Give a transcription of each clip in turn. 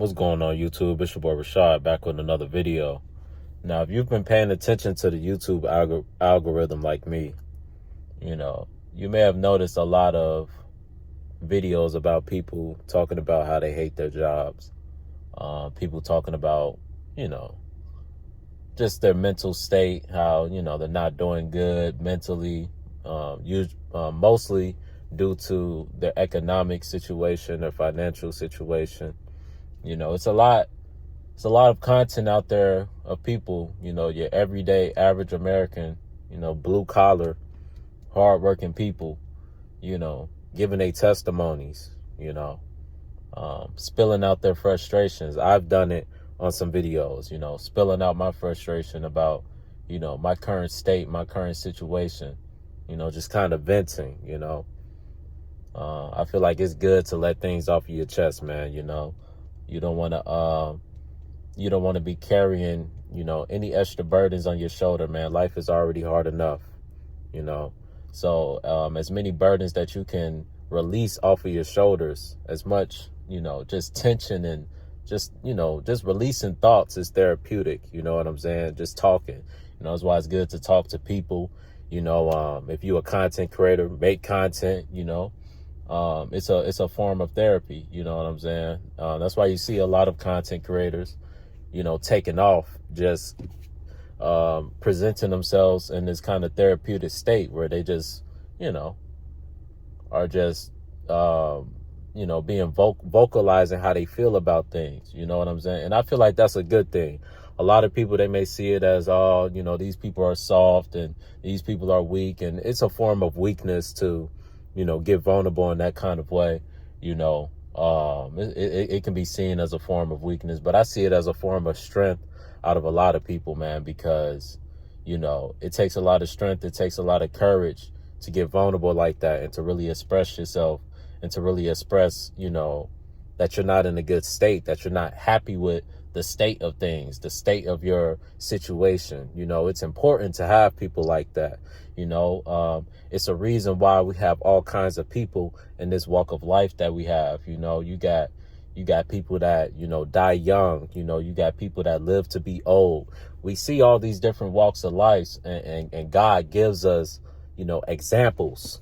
What's going on, YouTube? It's your boy Richawd back with another video. Now, if you've been paying attention to the YouTube algorithm like me, you may have noticed a lot of videos about people talking about how they hate their jobs. People talking about, just their mental state, how, they're not doing good mentally, mostly due to their economic situation, their financial situation. It's a lot of content out there of people, your everyday average American, blue collar, hardworking people, giving their testimonies, spilling out their frustrations. I've done it on some videos, spilling out my frustration about, my current state, my current situation, just kind of venting, I feel like it's good to let things off of your chest, man. You don't want to be carrying, any extra burdens on your shoulder, man. Life is already hard enough, So as many burdens that you can release off of your shoulders, as much, just tension and just releasing thoughts is therapeutic. You know what I'm saying? Just talking, that's why it's good to talk to people. If you're a content creator, make content, it's a form of therapy. You know what I'm saying? That's why you see a lot of content creators, taking off, just presenting themselves in this kind of therapeutic state where they just, are just, being vocalizing how they feel about things. You know what I'm saying? And I feel like that's a good thing. A lot of people, they may see it as, these people are soft and these people are weak. And it's a form of weakness to, get vulnerable in that kind of way. It can be seen as a form of weakness, but I see it as a form of strength out of a lot of people, man, because, it takes a lot of strength. It takes a lot of courage to get vulnerable like that and to really express yourself and to really express, that you're not in a good state, that you're not happy with the state of things, the state of your situation. It's important to have people like that. It's a reason why we have all kinds of people in this walk of life that we have. You got people that, die young. You got people that live to be old. We see all these different walks of life, and God gives us, examples,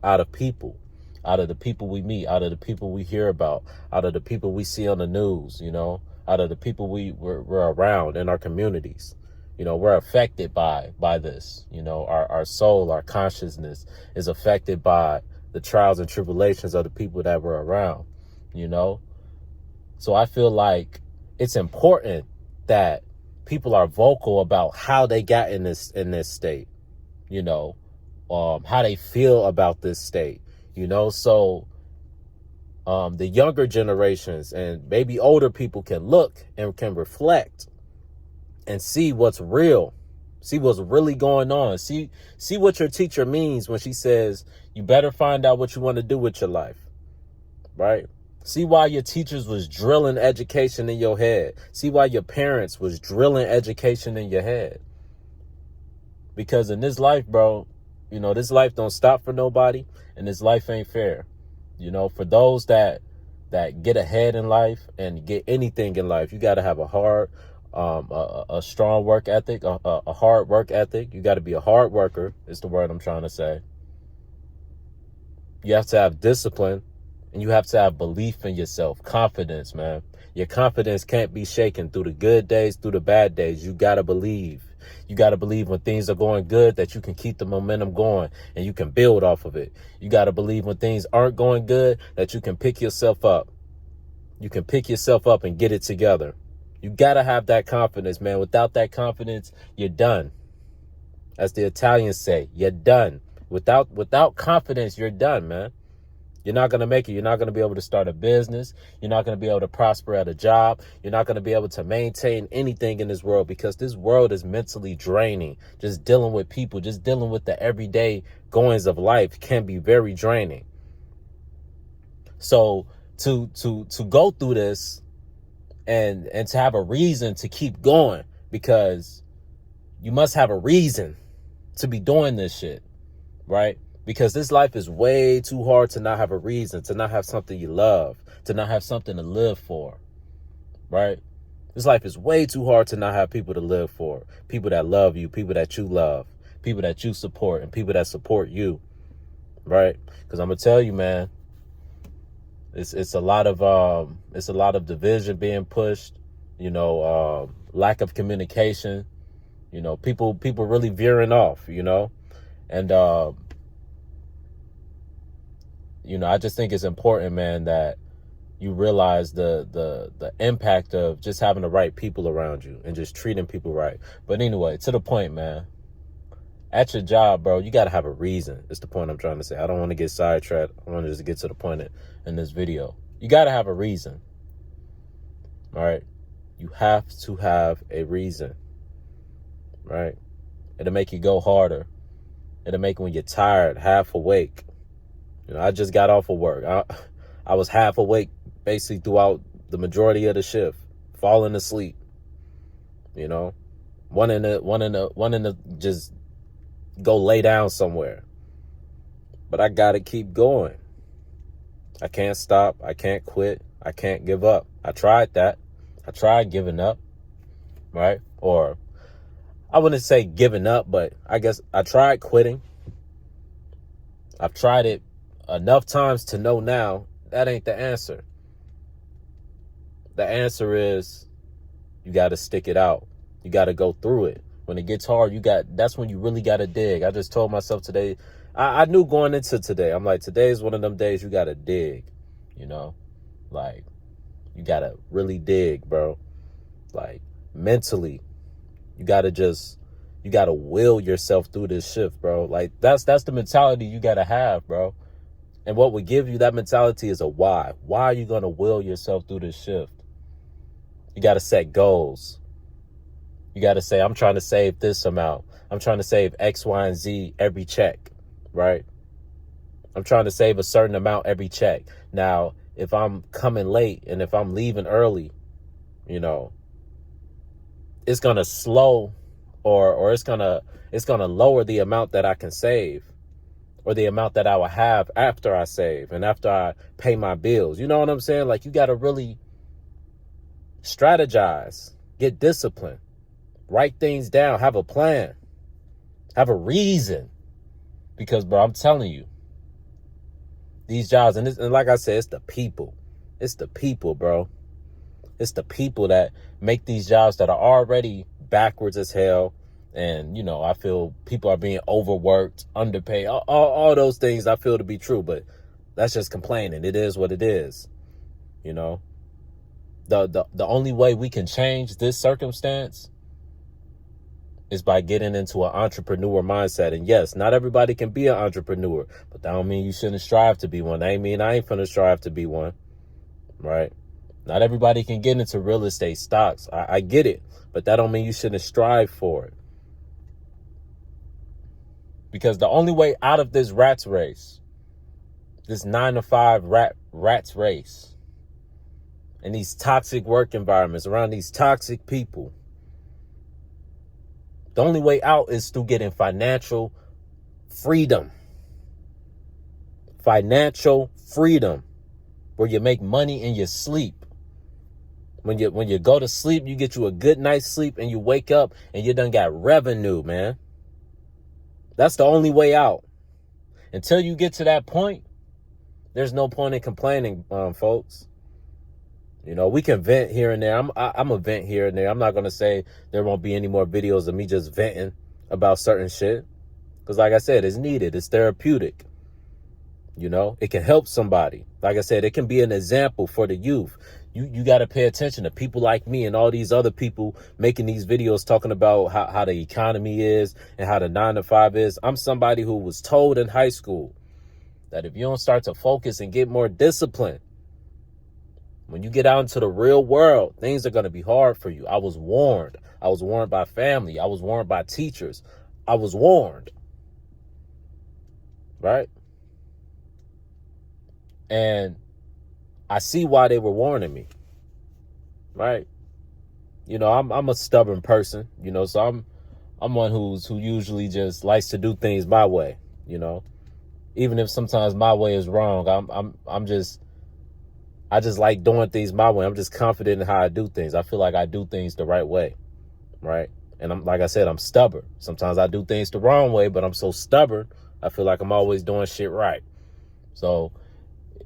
out of people. Out of the people we meet, out of the people we hear about, out of the people we see on the news, out of the people we're around in our communities. We're affected by this. Our soul, our consciousness is affected by the trials and tribulations of the people that we're around, So I feel like it's important that people are vocal about how they got in this state, how they feel about this state. So the younger generations and maybe older people can look and can reflect and see what's real, see what's really going on, see what your teacher means when she says you better find out what you want to do with your life, right? See why your teachers was drilling education in your head. See why your parents was drilling education in your head. Because in this life, bro, this life don't stop for nobody, and this life ain't fair. For those that get ahead in life and get anything in life, you got to have a strong work ethic, a hard work ethic. You got to be a hard worker is the word I'm trying to say. You have to have discipline, and you have to have belief in yourself, confidence, man. Your confidence can't be shaken through the good days, through the bad days. You got to believe. You got to believe when things are going good that you can keep the momentum going and you can build off of it. You got to believe when things aren't going good that you can pick yourself up. You can pick yourself up and get it together. You got to have that confidence, man. Without that confidence, you're done. As the Italians say, you're done. Without confidence, you're done, man. You're not going to make it. You're not going to be able to start a business. You're not going to be able to prosper at a job. You're not going to be able to maintain anything in this world because this world is mentally draining. Just dealing with people, just dealing with the everyday goings of life can be very draining. So to go through this and to have a reason to keep going, because you must have a reason to be doing this shit, right? Because this life is way too hard to not have a reason, to not have something you love, to not have something to live for. right? This life is way too hard to not have people to live for. People that love you, people that you love, people that you support, and people that support you, right? Because I'm gonna tell you, man, it's a lot of division being pushed, lack of communication, people really veering off, and I just think it's important, man, that you realize the impact of just having the right people around you and just treating people right. But anyway, to the point, man. At your job, bro, you got to have a reason. It's the point I'm trying to say. I don't want to get sidetracked. I want to just get to the point in this video. You got to have a reason. All right? You have to have a reason. Right? It'll make you go harder. It'll make when you're tired, half awake. I just got off of work. I was half awake basically throughout the majority of the shift, falling asleep. Wanting to just go lay down somewhere. But I gotta keep going. I can't stop. I can't quit. I can't give up. I tried that. I tried giving up, right? Or I wouldn't say giving up, but I guess I tried quitting. I've tried it enough times to know now that ain't the answer. The answer is you got to stick it out. You got to go through it. When it gets hard, that's when you really got to dig. I just told myself today, I knew going into today, I'm like, today is one of them days you got to dig, like you got to really dig, bro. Like mentally, you got to will yourself through this shift, bro. Like that's the mentality you got to have, bro. And what would give you that mentality is a why. Why are you going to will yourself through this shift? You got to set goals. You got to say, I'm trying to save this amount. I'm trying to save X, Y, and Z every check, right? I'm trying to save a certain amount every check. Now, if I'm coming late and if I'm leaving early, it's going to slow or it's going to lower the amount that I can save or the amount that I will have after I save and after I pay my bills. You know what I'm saying? Like, you got to really strategize, get discipline. Write things down. Have a plan. Have a reason. Because, bro, I'm telling you, these jobs, and like I said, it's the people. It's the people, bro. It's the people that make these jobs that are already backwards as hell. And, I feel people are being overworked, underpaid, all those things I feel to be true. But that's just complaining. It is what it is. The only way we can change this circumstance is by getting into an entrepreneur mindset. And yes, not everybody can be an entrepreneur, but that don't mean you shouldn't strive to be one. That ain't mean I ain't finna strive to be one, right? Not everybody can get into real estate stocks. I get it, but that don't mean you shouldn't strive for it. Because the only way out of this rat's race, this 9-to-5 rat's race, and these toxic work environments around these toxic people, the only way out is through getting financial freedom. Financial freedom, where you make money in your sleep. When you go to sleep, you get you a good night's sleep and you wake up and you done got revenue, man. That's the only way out. Until you get to that point, there's no point in complaining, folks. We can vent here and there. I'm a vent here and there. I'm not going to say there won't be any more videos of me just venting about certain shit. Because like I said, it's needed. It's therapeutic. It can help somebody. Like I said, it can be an example for the youth. You got to pay attention to people like me and all these other people making these videos talking about how the economy is and how the 9-to-5 is. I'm somebody who was told in high school that if you don't start to focus and get more discipline, when you get out into the real world, things are going to be hard for you. I was warned. I was warned by family. I was warned by teachers. I was warned. Right? And I see why they were warning me. Right? I'm a stubborn person, so I'm one who usually just likes to do things my way, even if sometimes my way is wrong. I just like doing things my way. I'm just confident in how I do things. I feel like I do things the right way, right? And I'm, like I said, I'm stubborn. Sometimes I do things the wrong way, but I'm so stubborn, I feel like I'm always doing shit right. So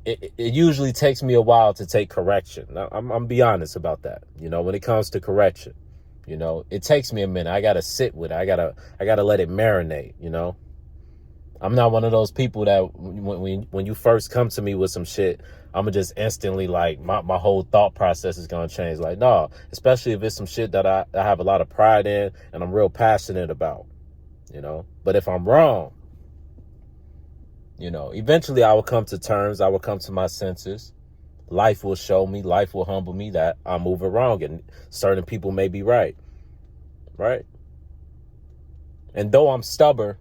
it usually takes me a while to take correction. Now, I'm be honest about that. You know, when it comes to correction, you know, it takes me a minute. I gotta sit with it. I gotta let it marinate. You know, I'm not one of those people that when you first come to me with some shit, I'm gonna just instantly like my whole thought process is gonna change. Like, no, especially if it's some shit that I have a lot of pride in and I'm real passionate about. You know, but if I'm wrong, you know, eventually I will come to terms. I will come to my senses. Life will show me, life will humble me that I'm moving wrong and certain people may be right. Right. And though I'm stubborn,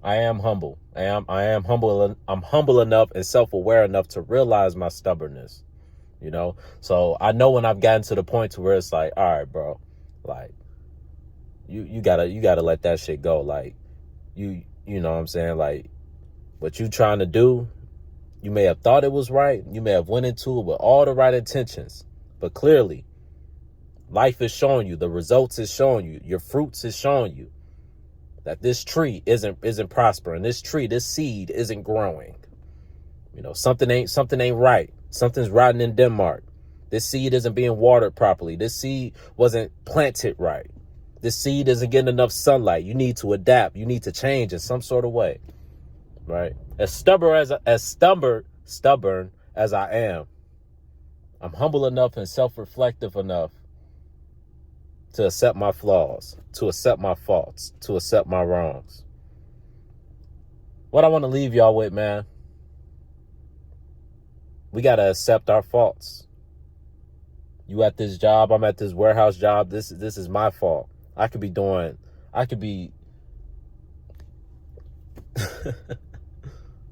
I am humble. I am humble. I'm humble enough and self-aware enough to realize my stubbornness. You know, so I know when I've gotten to the point to where it's like, all right, bro, like you gotta let that shit go. Like you know what I'm saying? Like, what you trying to do, you may have thought it was right. You may have went into it with all the right intentions. But clearly, life is showing you, the results is showing you, your fruits is showing you that this tree isn't prospering. This seed isn't growing. You know, something ain't right. Something's rotten in Denmark. This seed isn't being watered properly. This seed wasn't planted right. This seed isn't getting enough sunlight. You need to adapt. You need to change in some sort of way. Right? As stubborn as I am, I'm humble enough and self-reflective enough to accept my flaws, to accept my faults, to accept my wrongs. What I want to leave y'all with, man, we got to accept our faults. You at this job, I'm at this warehouse job. This is my fault. I could be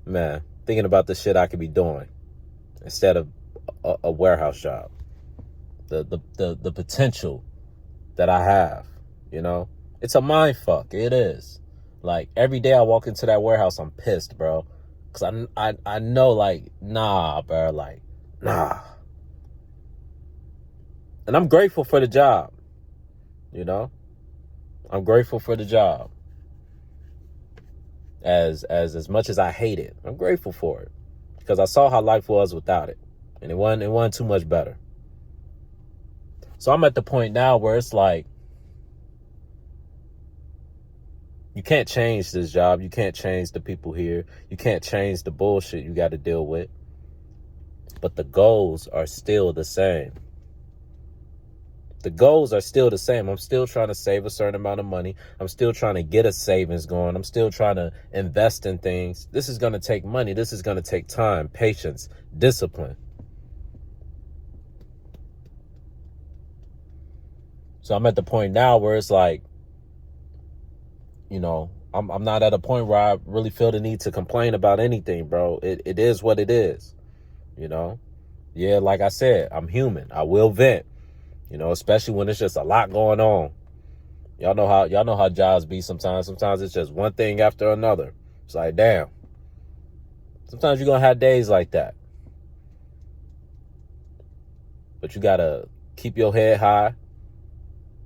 man, thinking about the shit I could be doing instead of a warehouse job. The potential that I have, you know, it's a mind fuck. It is. Like, every day I walk into that warehouse, I'm pissed, bro, because I know, like, nah, bro, like, nah. And I'm grateful for the job, you know. I'm grateful for the job. As much as I hate it, I'm grateful for it because I saw how life was without it, and it wasn't too much better. So I'm at the point now where it's like, you can't change this job, you can't change the people here, you can't change the bullshit you got to deal with, but the goals are still the same. The goals are still the same. I'm still trying to save a certain amount of money. I'm still trying to get a savings going. I'm still trying to invest in things. This is going to take money. This is going to take time, patience, discipline. So I'm at the point now where it's like, you know, I'm not at a point where I really feel the need to complain about anything, bro. It is what it is, you know. Yeah, like I said, I'm human. I will vent. You know, especially when it's just a lot going on. Y'all know how jobs be sometimes. Sometimes it's just one thing after another. It's like, damn. Sometimes you're going to have days like that. But you got to keep your head high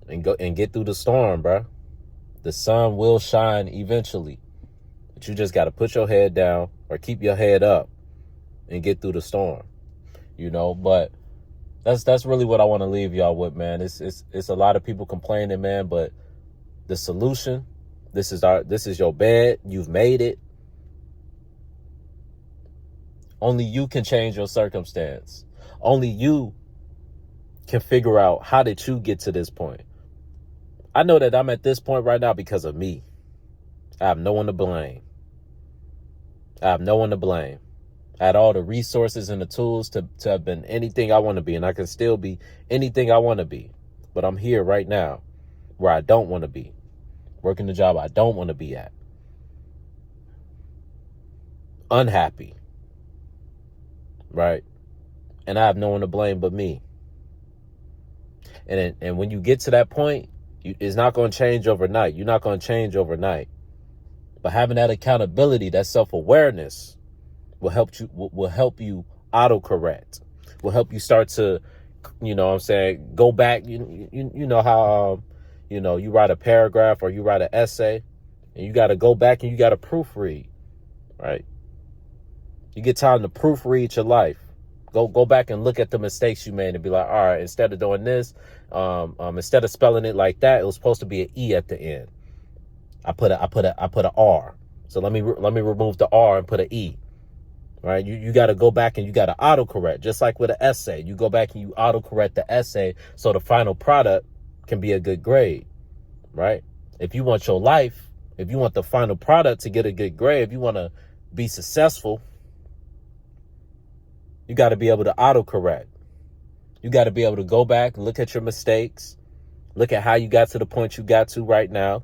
and go and get through the storm, bro. The sun will shine eventually. But you just got to put your head down or keep your head up and get through the storm. You know, but that's really what I want to leave y'all with, man. It's a lot of people complaining, man, but the solution, this is your bed. You've made it. Only you can change your circumstance. Only you can figure out, how did you get to this point? I know that I'm at this point right now because of me. I have no one to blame. I had all the resources and the tools to have been anything I want to be, and I can still be anything I want to be. But I'm here right now where I don't want to be, working the job I don't want to be at. Unhappy. Right? And I have no one to blame but me. And when you get to that point, it's not going to change overnight. You're not going to change overnight. But having that accountability, that self-awareness, will help you autocorrect, will help you start to, you know what I'm saying, go back. You know how, you know, you write a paragraph or you write an essay and you got to go back and you got to proofread, right? You get time to proofread your life. Go back and look at the mistakes you made and be like, all right, instead of doing this, instead of spelling it like that, it was supposed to be an E at the end. I put a R. So let me remove the R and put an E. Right? You got to go back and you got to autocorrect, just like with an essay. You go back and you autocorrect the essay so the final product can be a good grade, right? If you want your life, if you want the final product to get a good grade, if you want to be successful, you got to be able to autocorrect. You got to be able to go back and look at your mistakes, look at how you got to the point you got to right now.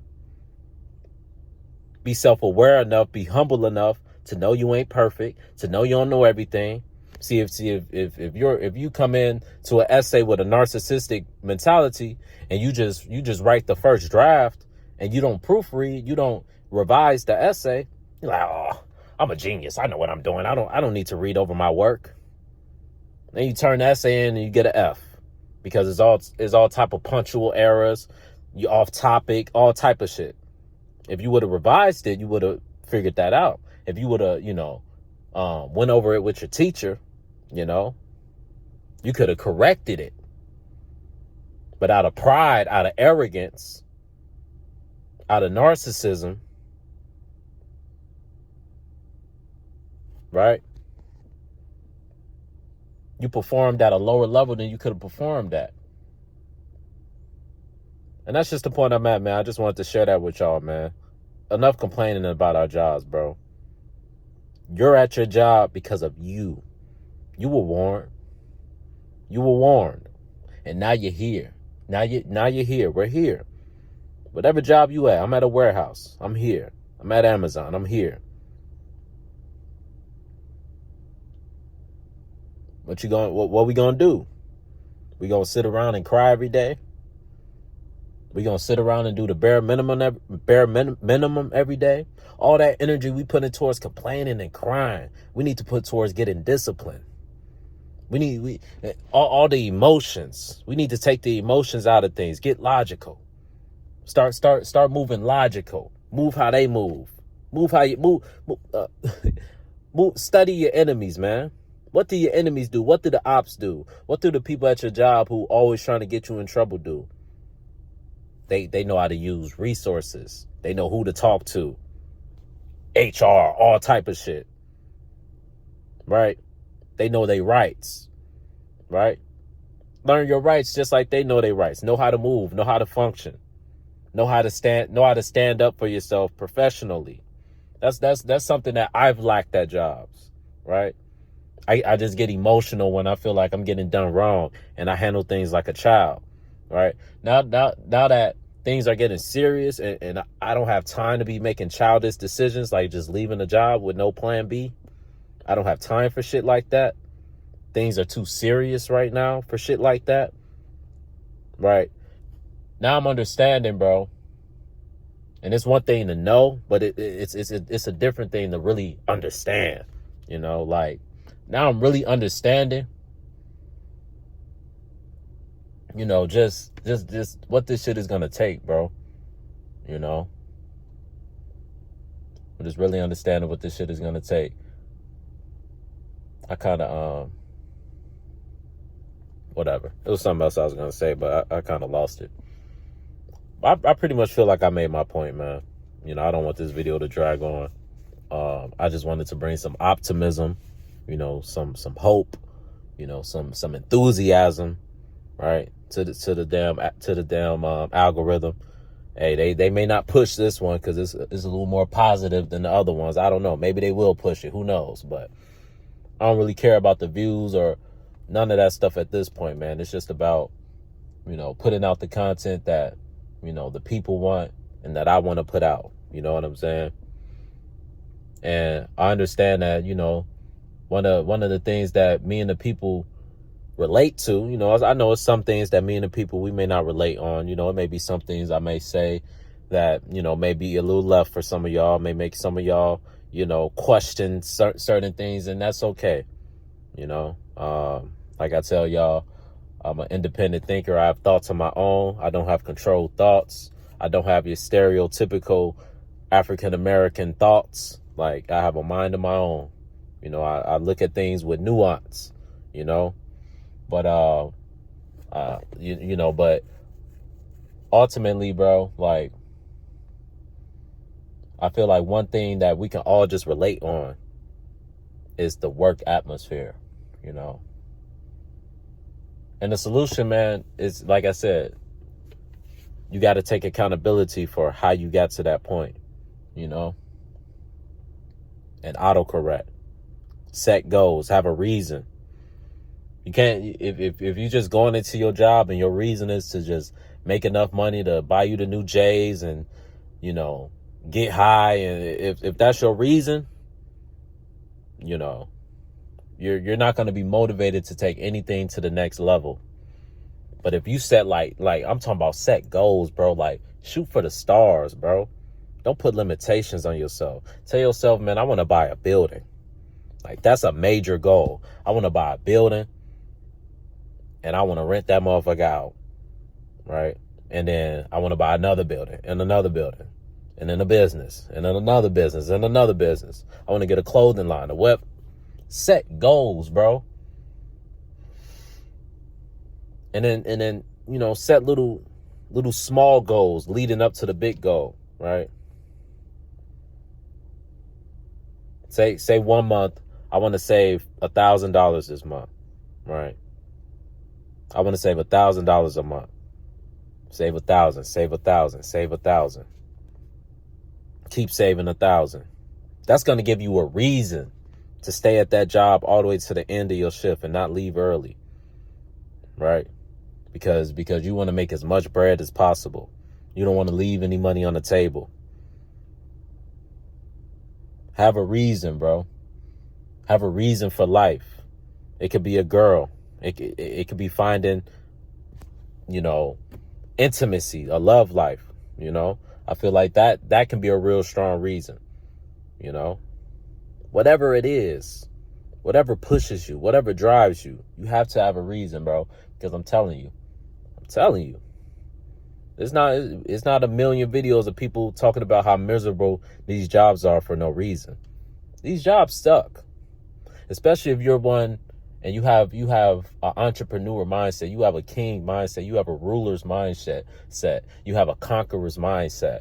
Be self-aware enough, be humble enough to know you ain't perfect, to know you don't know everything. See if you come in to an essay with a narcissistic mentality and you just write the first draft and you don't proofread, you don't revise the essay, you're like, oh, I'm a genius. I know what I'm doing. I don't need to read over my work. Then you turn the essay in and you get an F because it's all type of punctual errors, you off topic, all type of shit. If you would have revised it, you would have figured that out. If you would have, went over it with your teacher, you could have corrected it. But out of pride, out of arrogance, out of narcissism, right? You performed at a lower level than you could have performed at. And that's just the point I'm at, man. I just wanted to share that with y'all, man. Enough complaining about our jobs, bro. You're at your job because of you. You were warned. You were warned. And now you're here. Now you're here. We're here. Whatever job you at, I'm at a warehouse. I'm here. I'm at Amazon. I'm here. What we gonna do? We gonna sit around and cry every day? We gonna sit around and do the bare minimum every day? All that energy we put in towards complaining and crying, we need to put towards getting disciplined. We need all the emotions. We need to take the emotions out of things. Get logical. Start moving logical. Move how they move. Move how you move. Study your enemies, man. What do your enemies do? What do the ops do? What do the people at your job who always trying to get you in trouble do? They know how to use resources. They know who to talk to. HR, all type of shit. Right? They know their rights. Right? Learn your rights just like they know their rights. Know how to move. Know how to function. Know how to stand up for yourself professionally. That's something that I've lacked at jobs. Right? I just get emotional when I feel like I'm getting done wrong and I handle things like a child. Right? Now that things are getting serious and I don't have time to be making childish decisions like just leaving a job with no plan B. I don't have time for shit like that. Things are too serious right now for shit like that. Right? Now I'm understanding, bro. And it's one thing to know, but it's a different thing to really understand. Like now I'm really understanding. Just what this shit is gonna take, bro. I'm just really understanding what this shit is gonna take. I kind of whatever. It was something else I was gonna say, but I kind of lost it. I pretty much feel like I made my point, man. I don't want this video to drag on. I just wanted to bring some optimism, some hope, some enthusiasm, right? To the damn algorithm. Hey, they may not push this one because it's a little more positive than the other ones. I don't know. Maybe they will push it. Who knows? But I don't really care about the views or none of that stuff at this point, man. It's just about, putting out the content that, the people want and that I want to put out. You know what I'm saying? And I understand that, one of the things that me and the people relate to, I know it's some things that me and the people, we may not relate on. It may be some things I may say that, may be a little left for some of y'all, may make some of y'all, question certain things, and that's okay. Like I tell y'all, I'm an independent thinker. I have thoughts of my own. I don't have controlled thoughts. I don't have your stereotypical African-American thoughts. Like, I have a mind of my own. You know, I look at things with nuance, you know, but, you know, but ultimately, bro, like, I feel like one thing that we can all just relate on is the work atmosphere, you know. And the solution, man, is, like I said, you got to take accountability for how you got to that point, you know, and autocorrect, set goals, have a reason. You can't, if you just going into your job and your reason is to just make enough money to buy you the new J's and, you know, get high, and if that's your reason, you know, you're not going to be motivated to take anything to the next level. But if you set like I'm talking about set goals, bro, like shoot for the stars, bro. Don't put limitations on yourself. Tell yourself, man, I want to buy a building. Like, that's a major goal. I want to buy a building and I want to rent that motherfucker out, right? And then I want to buy another building and another building and then a business and then another business and another business. I want to get a clothing line, a web. Set goals, bro. And then, you know, set little small goals leading up to the big goal, right? Say 1 month, I want to save $1,000 this month, right? I want to save $1,000 a month. Save 1,000, save 1,000, save 1,000. Keep saving 1,000. That's going to give you a reason to stay at that job all the way to the end of your shift and not leave early, right? Because you want to make as much bread as possible. You don't want to leave any money on the table. Have a reason, bro. Have a reason for life. It could be a girl. It could be finding, you know, intimacy, a love life, you know. I feel like that can be a real strong reason, you know. Whatever it is, whatever pushes you, whatever drives you, you have to have a reason, bro. Because I'm telling you, it's not a million videos of people talking about how miserable these jobs are for no reason. These jobs suck, especially if you're one and you have an entrepreneur mindset, you have a king mindset, you have a ruler's mindset, you have a conqueror's mindset.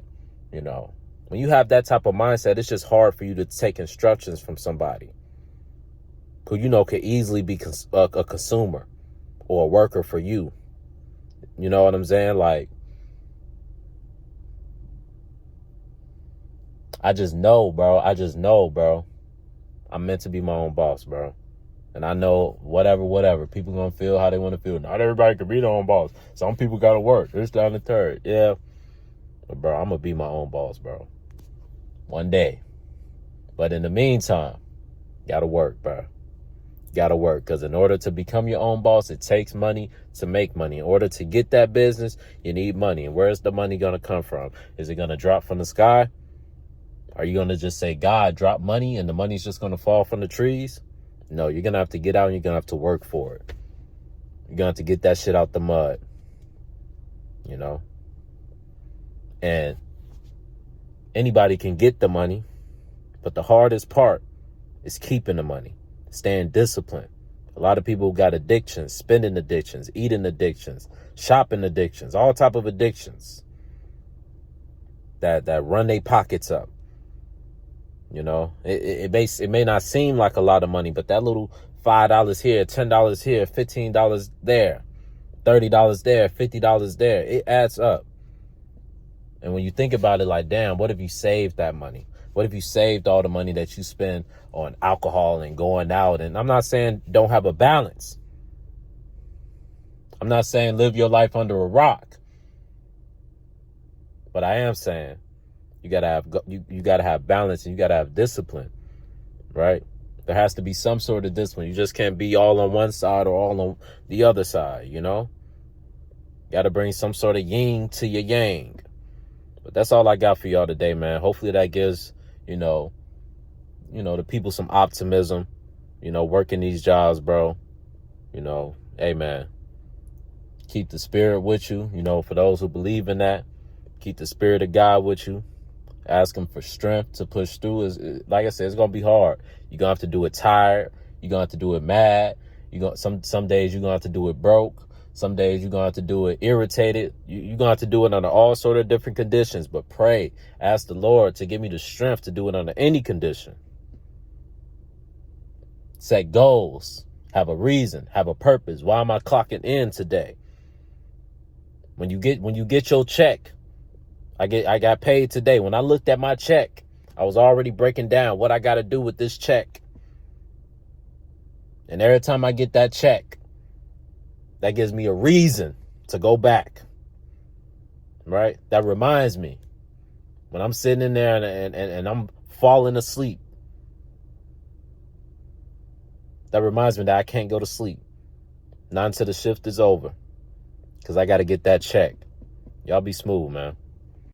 You know, when you have that type of mindset, it's just hard for you to take instructions from somebody who, you know, could easily be a consumer or a worker for you. You know what I'm saying? Like, I just know, bro. I'm meant to be my own boss, bro. And I know whatever. People gonna feel how they want to feel. Not everybody can be their own boss. Some people gotta work. This, that, and the third. Yeah. But, bro, I'm gonna be my own boss, bro. One day. But in the meantime, gotta work, bro. Gotta work. Because in order to become your own boss, it takes money to make money. In order to get that business, you need money. And where's the money gonna come from? Is it gonna drop from the sky? Are you gonna just say, God, drop money, and the money's just gonna fall from the trees? No, you're gonna have to get out and you're gonna have to work for it. You're gonna have to get that shit out the mud. You know? And anybody can get the money, but the hardest part is keeping the money, staying disciplined. A lot of people got addictions, spending addictions, eating addictions, shopping addictions, all type of addictions that run their pockets up. You know, it may not seem like a lot of money, but that little $5 here, $10 here, $15 there, $30 there, $50 there, it adds up. And when you think about it, like, damn, what if you saved that money? What if you saved all the money that you spend on alcohol and going out? And I'm not saying don't have a balance. I'm not saying live your life under a rock. But I am saying you gotta have balance, and you gotta have discipline, right? There has to be some sort of discipline. You just can't be all on one side or all on the other side, you know? You gotta bring some sort of yin to your yang. But that's all I got for y'all today, man. Hopefully that gives, you know, the people some optimism, you know, working these jobs, bro. You know, hey, man, keep the spirit with you. You know, for those who believe in that, keep the spirit of God with you. Ask him for strength to push through. Like I said, it's going to be hard. You're going to have to do it tired. You're going to have to do it mad. Some days you're going to have to do it broke. Some days you're going to have to do it irritated. You're going to have to do it under all sort of different conditions. But pray. Ask the Lord to give me the strength to do it under any condition. Set goals. Have a reason. Have a purpose. Why am I clocking in today? When you get your check, I got paid today. When I looked at my check, I was already breaking down what I got to do with this check. And every time I get that check, that gives me a reason to go back. Right? That reminds me when I'm sitting in there and I'm falling asleep. That reminds me that I can't go to sleep. Not until the shift is over. Because I got to get that check. Y'all be smooth, man.